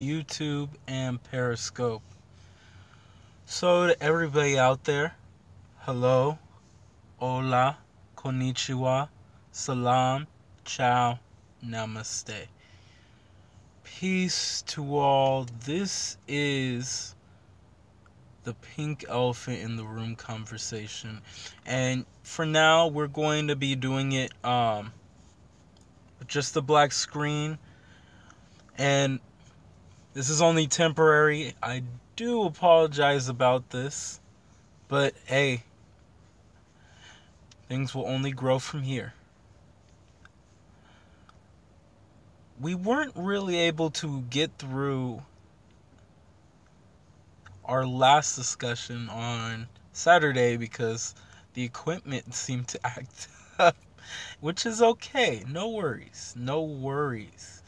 YouTube and Periscope. So to everybody out there, hello, Hola, Konnichiwa, Salaam, Ciao Namaste. Peace to all. This is the pink elephant in the room conversation. And for now, we're going to be doing it with just the black screen. And this is only temporary. I do apologize about this. But hey, things will only grow from here. We weren't really able to get through our last discussion on Saturday because the equipment seemed to act up, which is okay. No worries. No worries.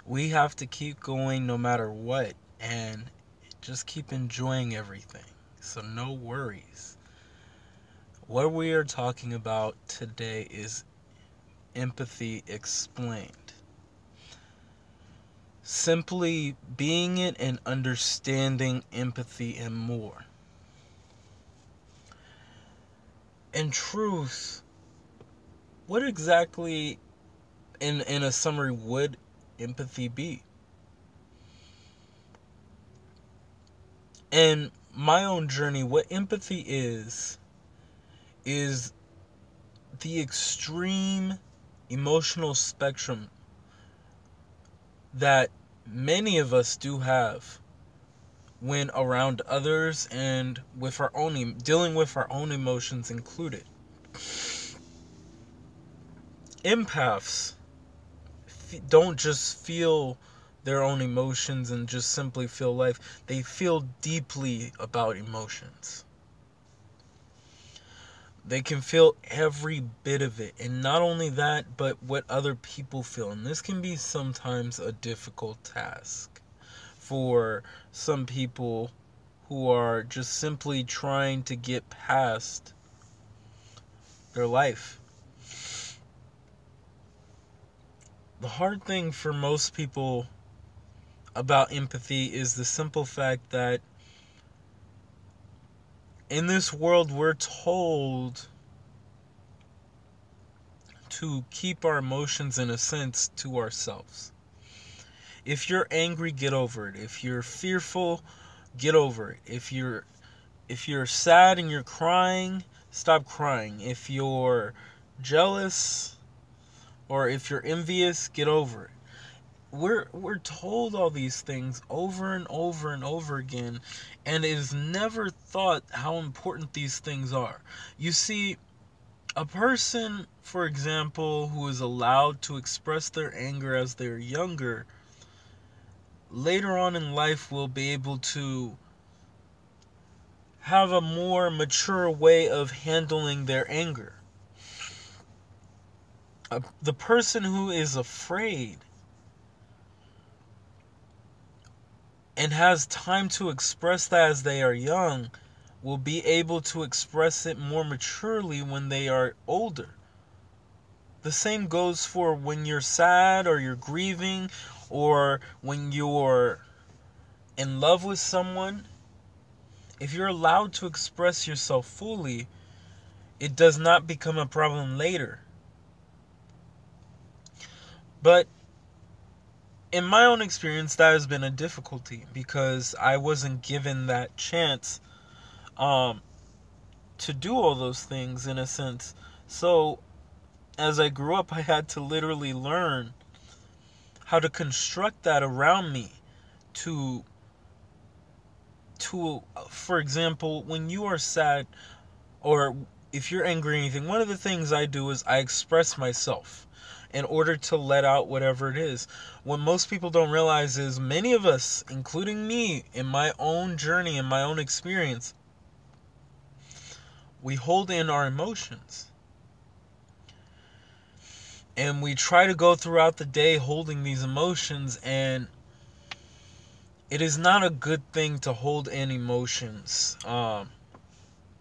We have to keep going no matter what and just keep enjoying everything. So no worries. What we are talking about today is empathy explained. Simply being it and understanding empathy and more. In truth, what exactly, in a summary, would empathy be? In my own journey, what empathy is the extreme emotional spectrum that many of us do have when around others and with our own dealing with our own emotions included. Empaths don't just feel their own emotions and just simply feel life. They feel deeply about emotions. They can feel every bit of it. And not only that, but what other people feel. And this can be sometimes a difficult task for some people who are just simply trying to get past their life. The hard thing for most people about empathy is the simple fact that in this world we're told to keep our emotions in a sense to ourselves. If you're angry, get over it. If you're fearful, get over it. If you're sad and you're crying, stop crying. If you're jealous or if you're envious, get over it. We're told all these things over and over and over again, and it is never thought how important these things are. You see, a person, for example, who is allowed to express their anger as they're younger, later on in life will be able to have a more mature way of handling their anger. The person who is afraid and has time to express that as they are young will be able to express it more maturely when they are older. The same goes for when you're sad or you're grieving or when you're in love with someone. If you're allowed to express yourself fully, it does not become a problem later. But in my own experience, that has been a difficulty because I wasn't given that chance to do all those things in a sense. So as I grew up, I had to literally learn how to construct that around me to for example, when you are sad or if you're angry or anything, one of the things I do is I express myself in order to let out whatever it is. What most people don't realize is many of us, including me, in my own journey, in my own experience, we hold in our emotions. And we try to go throughout the day holding these emotions, and it is not a good thing to hold in emotions. The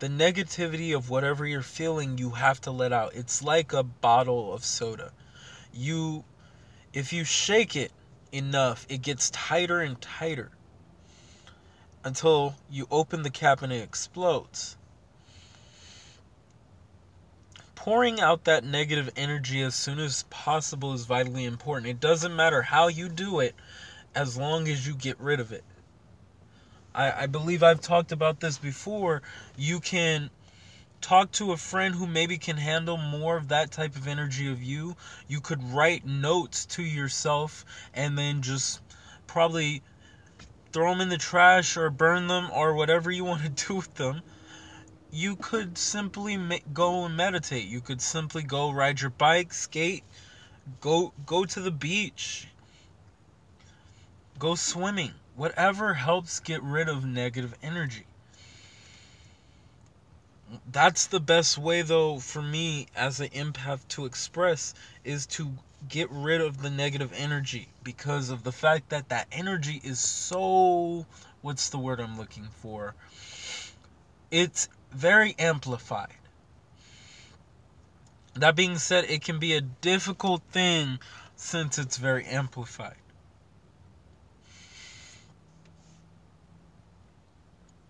negativity of whatever you're feeling, you have to let out. It's like a bottle of soda. If you shake it enough, it gets tighter and tighter until you open the cap and it explodes. Pouring out that negative energy as soon as possible is vitally important. It doesn't matter how you do it, as long as you get rid of it. I believe I've talked about this before. You can talk to a friend who maybe can handle more of that type of energy of you. You could write notes to yourself and then just probably throw them in the trash or burn them or whatever you want to do with them. You could simply go and meditate. You could simply go ride your bike, skate, go to the beach, go swimming. Whatever helps get rid of negative energy. That's the best way, though, for me as an empath to express, is to get rid of the negative energy, because of the fact that that energy is so, what's the word I'm looking for? It's very amplified. That being said, it can be a difficult thing since it's very amplified.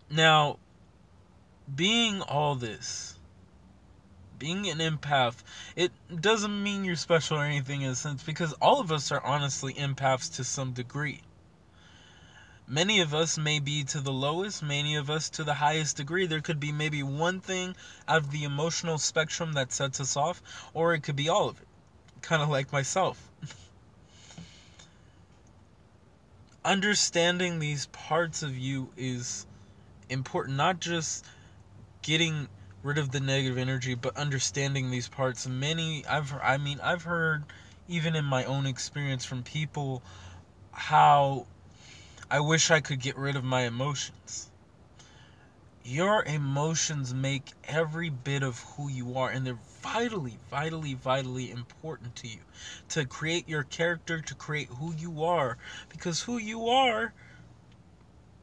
Now, being all this, being an empath, it doesn't mean you're special or anything in a sense, because all of us are honestly empaths to some degree. Many of us may be to the lowest, many of us to the highest degree. There could be maybe one thing out of the emotional spectrum that sets us off, or it could be all of it. Kind of like myself. Understanding these parts of you is important, not just getting rid of the negative energy, but understanding these parts. I've heard, even in my own experience from people, how I wish I could get rid of my emotions. Your emotions make every bit of who you are, and they're vitally, vitally, vitally important to you. To create your character, to create who you are. Because who you are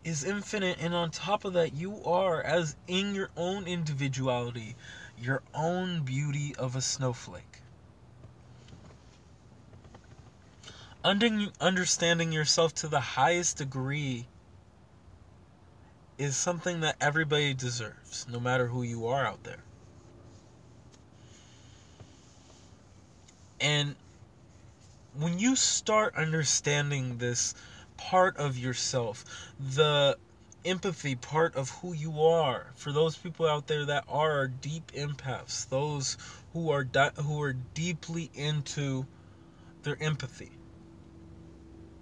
is infinite, and on top of that, you are, as in your own individuality, your own beauty of a snowflake. Understanding yourself to the highest degree is something that everybody deserves, no matter who you are out there. And when you start understanding this part of yourself, the empathy part of who you are, for those people out there that are deep empaths, those who are deeply into their empathy,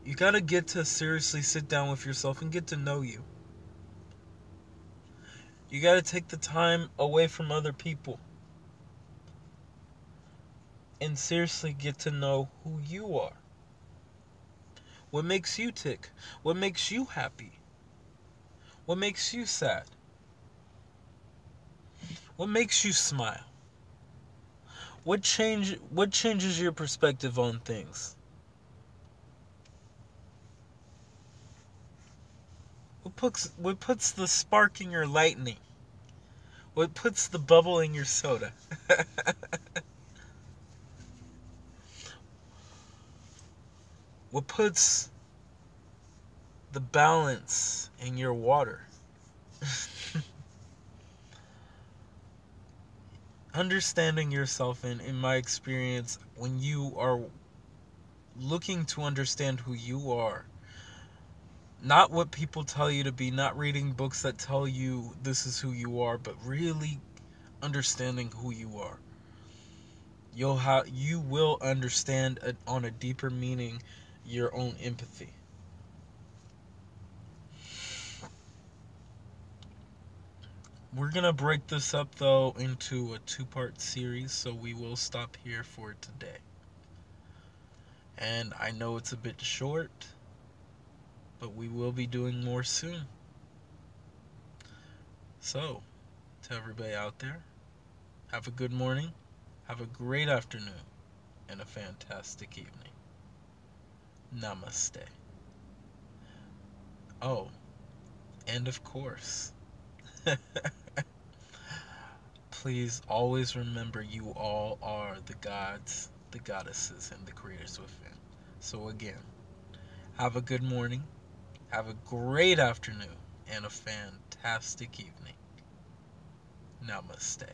you gotta get to seriously sit down with yourself and get to know you. You gotta take the time away from other people and seriously get to know who you are. What makes you tick? What makes you happy? What makes you sad? What makes you smile? What changes your perspective on things? What puts the spark in your lightning? What puts the bubble in your soda? What puts the balance in your water? Understanding yourself, in my experience, when you are looking to understand who you are, not what people tell you to be, not reading books that tell you this is who you are, but really understanding who you are, you will understand on a deeper meaning your own empathy. We're gonna break this up though into a 2-part series, so we will stop here for today. And I know it's a bit short, but we will be doing more soon. So, to everybody out there, have a good morning, have a great afternoon, and a fantastic evening. Namaste. Oh, and of course, please always remember you all are the gods, the goddesses, and the creators within. So again, Have a good morning. Have a great afternoon and a fantastic evening. Namaste.